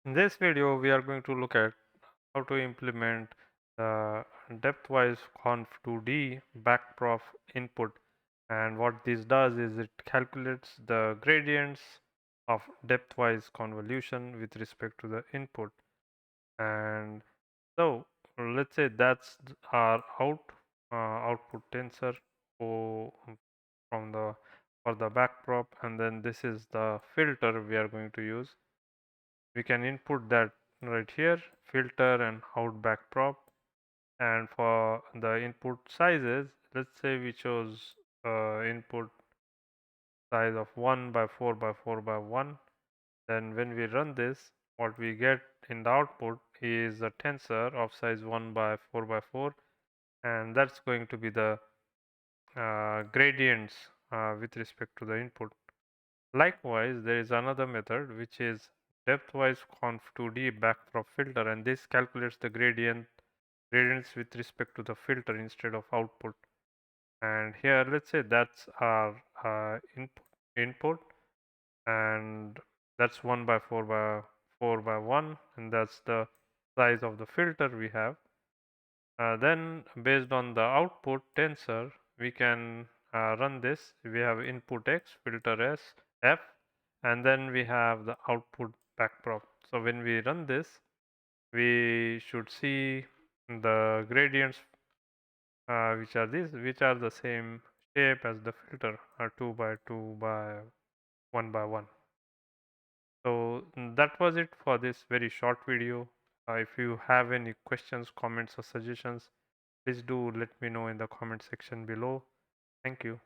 In this video, we are going to look at how to implement the depthwise conv2d backprop input. And what this does is it calculates the gradients of depthwise convolution with respect to the input. And so let's say that's our output tensor from the for the backprop, and then this is the filter we are going to use. We can input that right here, filter and out backprop. And for the input sizes, let's say we chose input size of 1 by 4 by 4 by 1. Then when we run this, what we get in the output is a tensor of size 1 by 4 by 4, and that's going to be the gradients with respect to the input. Likewise, there is another method which is depthwise conv2d backprop filter, and this calculates the gradients with respect to the filter instead of output. And here, let's say that's our input, and that's 1 by 4 by 4 by 1, and that's the size of the filter we have. Then based on the output tensor, we can run this. We have input x, filter s, f, and then we have the output backprop. So when we run this, we should see the gradients which are these, which are the same shape as the filter, 2 by 2 by 1 by 1. So that was it for this very short video. If you have any questions, comments, or suggestions, please do let me know in the comment section below. Thank you.